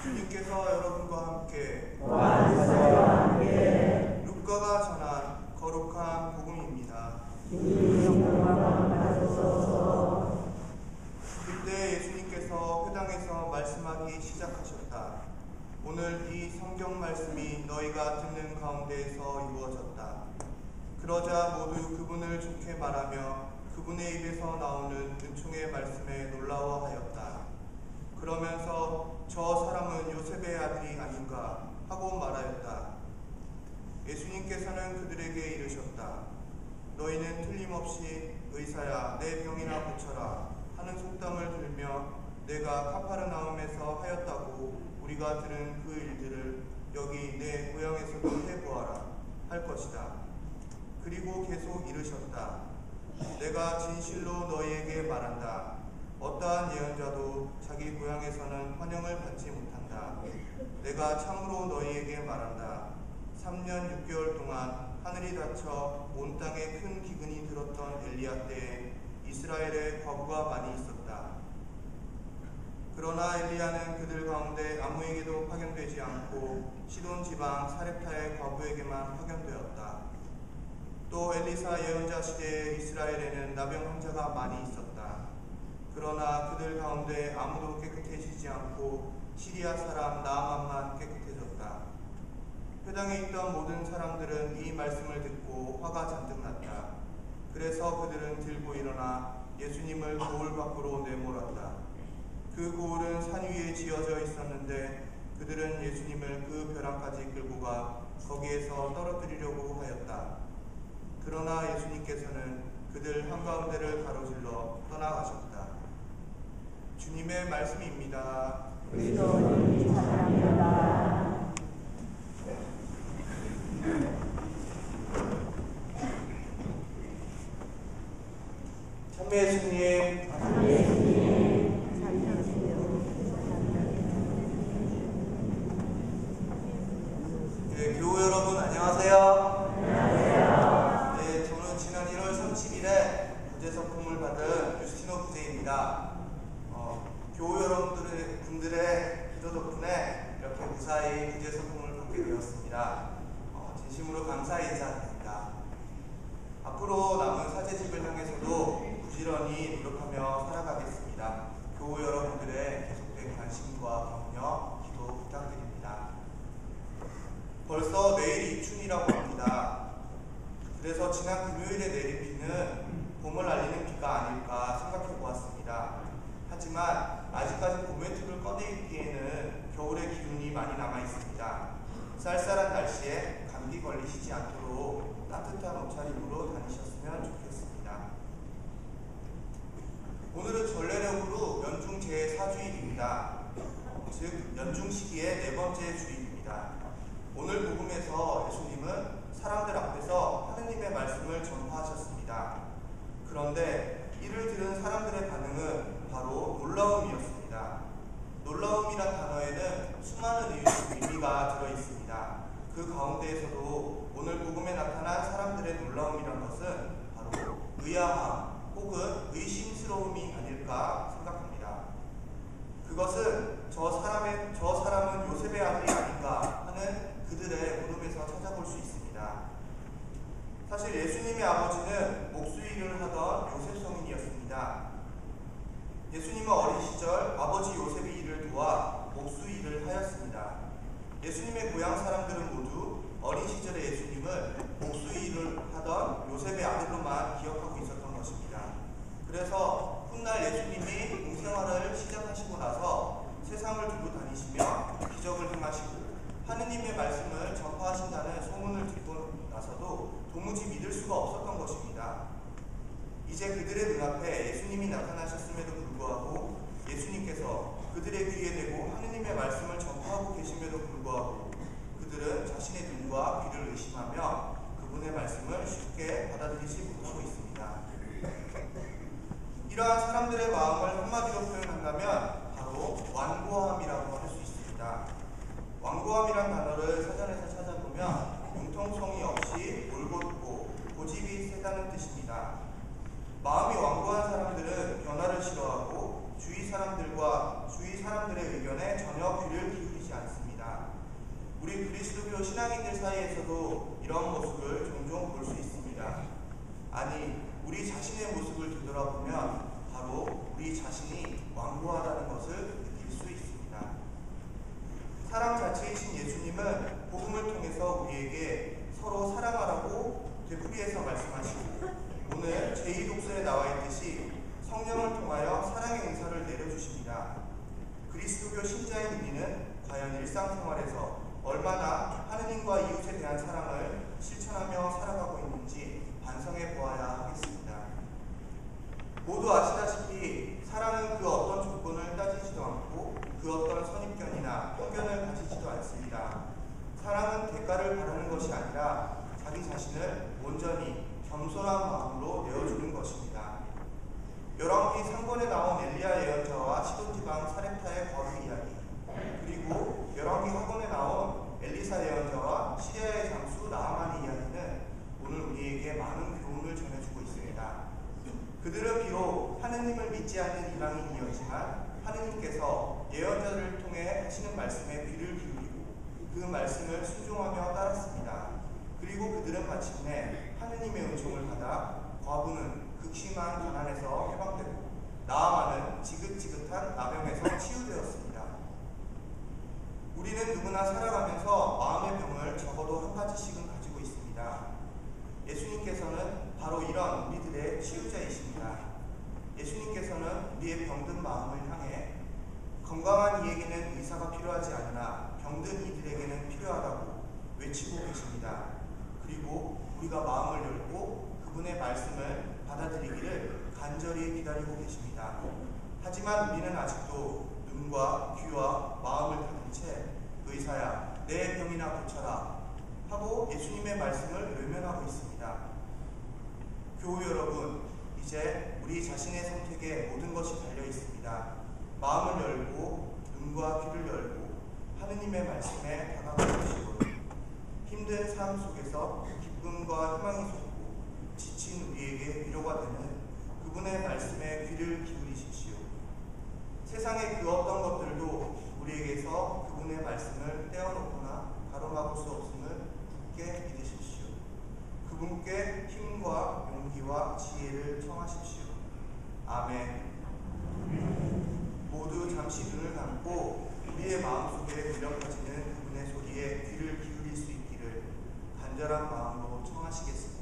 주님께서 여러분과 함께 루카가 전한 거룩한 복음입니다. 그때 예수님께서 회당에서 말씀하기 시작하셨다. 오늘 이 성경 말씀이 너희가 듣는 가운데에서 이루어졌다. 그러자 모두 그분을 좋게 말하며 그분의 입에서 나오는 은총의 말씀에 놀라워하였다. 그러면서 저 사람은 요셉의 아들이 아닌가 하고 말하였다. 예수님께서는 그들에게 이르셨다. 너희는 틀림없이 의사야 내 병이나 고쳐라 하는 속담을 들며 내가 카파르나움에서 하였다고 우리가 들은 그 일들을 여기 내 고향에서도 해보아라 할 것이다. 그리고 계속 이르셨다. 내가 진실로 너희에게 말한다. 어떠한 예언자도 자기 고향에서는 환영을 받지 못한다. 내가 참으로 너희에게 말한다. 3년 6개월 동안 하늘이 닫혀 온 땅에 큰 기근이 들었던 엘리야 때에 이스라엘에 과부가 많이 있었다. 그러나 엘리야는 그들 가운데 아무에게도 파견되지 않고 시돈 지방 사렙타의 과부에게만 파견되었다. 또 엘리사 예언자 시대에 이스라엘에는 나병 환자가 많이 있었다. 그러나 그들 가운데 아무도 깨끗해지지 않고 시리아 사람 나아만만 깨끗해졌다. 회당에 있던 모든 사람들은 이 말씀을 듣고 화가 잔뜩 났다. 그래서 그들은 들고 일어나 예수님을 고을 밖으로 내몰았다. 그 고을은 산 위에 지어져 있었는데 그들은 예수님을 그 벼랑까지 끌고 가 거기에서 떨어뜨리려고 하였다. 그러나 예수님께서는 그들 한가운데를 가로질러 떠나가셨다. 주님의 말씀입니다. 그리스도님 사랑합니다. 참배 예수님. 네, 교우 여러분 안녕하세요. 네, 저는 지난 1월 30일에 부재서품을 받은 유스티노 부재입니다. 교우 여러분들의 기도 덕분에 이렇게 무사히 부재서품을 받게 되었습니다. 진심으로 감사 인사드립니다. 앞으로 남은 사제집을 향해서도 부지런히 노력하며 살아가겠습니다. 교우 여러분들의 계속된 관심과 격려, 기도 부탁드립니다. 벌써 내일이 입춘이라고 합니다. 그래서 지난 금요일에 내린 비는 봄을 알리는 비가 아닐까 생각해 보았습니다. 하지만 아직까지 봄의 특을 꺼내입기에는 겨울의 기운이 많이 남아 있습니다. 쌀쌀한 날씨에 감기 걸리시지 않도록 따뜻한 옷차림으로 다니셨으면 좋겠습니다. 오늘은 전례력으로 연중 제4주일입니다. 즉 연중 시기의 네 번째 주일입니다. 오늘 복음에서 예수님은 사람들 앞에서 하느님의 말씀을 전파하셨습니다. 그런데 이를 들은 사람들의 반응은 바로 놀라움이었습니다. 놀라움이란 단어에는 수많은 의미가 들어있습니다. 그 가운데에서도 오늘 복음에 나타난 사람들의 놀라움이란 것은 바로 의아함 혹은 의심스러움이 아닐까 생각합니다. 그것은 저 사람은 요셉의 아들이 아닌가 하는 그들의 물음에서 찾아볼 수 있습니다. 사실 예수님의 아버지는 목수일을 하던 요셉 성인이었습니다. 예수님은 어린 시절 아버지 요셉의 일을 도와 목수 일을 하였습니다. 예수님의 고향 사람들은 모두 어린 시절의 예수님을 목수 일을 하던 요셉의 아들로만 기억하고 있었던 것입니다. 그래서 훗날 예수님이 공생활을 시작하시고 나서 세상을 두루 다니시며 기적을 행하시고 하느님의 말씀을 전파하신다는 소문을 듣고 나서도 도무지 믿을 수가 없었던 것입니다. 이제 그들의 눈앞에 예수님이 나타나셨음에도 불구하고 예수님께서 그들의 귀에 대고 하느님의 말씀을 전파하고 계심에도 불구하고 그들은 자신의 눈과 귀를 의심하며 그분의 말씀을 쉽게 받아들이지 못하고 있습니다. 이러한 사람들의 마음을 한마디로 표현한다면 바로 완고함이라고 할 수 있습니다. 완고함이란 단어를 사전에서 찾아보면 융통성이 없이 올곧고 고집이 세다는 뜻입니다. 마음이 완고한 사람들은 변화를 싫어하고 주위 사람들의 의견에 전혀 귀를 기울이지 우리 그리스도교 신앙인들 사이에서도 이런 모습을 종종 볼 수 있습니다. 아니, 우리 자신의 모습을 되돌아보면 바로 우리 자신이 완고하다는 것을 느낄 수 있습니다. 사랑 자체이신 예수님은 복음을 통해서 우리에게 서로 사랑하라고 되풀이해서 말씀하시고, 오늘 제2독서에 나와 있듯이 성령을 통하여 사랑의 은사를 내려주십니다. 그리스도교 신자인 우리는 과연 일상생활에서 얼마나 하느님과 이웃에 대한 사랑을 실천하며 살아가고 있는지 반성해 보아야 하겠습니다. 모두 아시다시피 사랑은 그 어떤 조건을 따지지도 않고 그 어떤 선입견이나 편견을 가지지도 않습니다. 사랑은 대가를 바라는 것이 아니라 자기 자신을 온전히 겸손한 마음으로 내어주는 것입니다. 열왕기 3권에 나온 엘리야 예언자와 시돈지방 사렙타의 거리 이야기, 그리고 열왕기 하권에 나온 엘리사 예언자와 시리아의 장수 나아만의 이야기는 오늘 우리에게 많은 교훈을 전해주고 있습니다. 그들은 비록 하느님을 믿지 않는 이방인이었지만 하느님께서 예언자를 통해 하시는 말씀에 귀를 기울이고 그 말씀을 순종하며 따랐습니다. 그리고 그들은 마침내 하느님의 은총을 받아 과부는 극심한 가난에서 해방되고 나아만은 지긋지긋한 나병에서 치유되었습니다. 우리는 누구나 살아가면서 마음의 병을 적어도 한 가지씩은 가지고 있습니다. 예수님께서는 바로 이런 우리들의 치유자이십니다. 예수님께서는 우리의 병든 마음을 향해 건강한 이에게는 의사가 필요하지 않으나 병든 이들에게는 필요하다고 외치고 계십니다. 그리고 우리가 마음을 열고 그분의 말씀을 받아들이기를 간절히 기다리고 계십니다. 하지만 우리는 아직도 눈과 귀와 마음을 닫은 채 의사야 내 병이나 고쳐라 하고 예수님의 말씀을 외면하고 있습니다. 교우 여러분, 이제 우리 자신의 선택에 모든 것이 달려 있습니다. 마음을 열고 눈과 귀를 열고 하느님의 말씀에 다가가시고 힘든 삶 속에서 기쁨과 희망이 솟고 지친 우리에게 위로가 되는 그분의 말씀에 귀를 기울이십시오. 세상의 그 어떤 것들도 우리에게서 그분의 말씀을 떼어놓거나 가로막을 수 없음을 굳게 믿으십시오. 그분께 힘과 용기와 지혜를 청하십시오. 아멘. 모두 잠시 눈을 감고 우리의 마음속에 들려 퍼지는 그분의 소리에 귀를 기울일 수 있기를 간절한 마음으로 청하시겠습니다.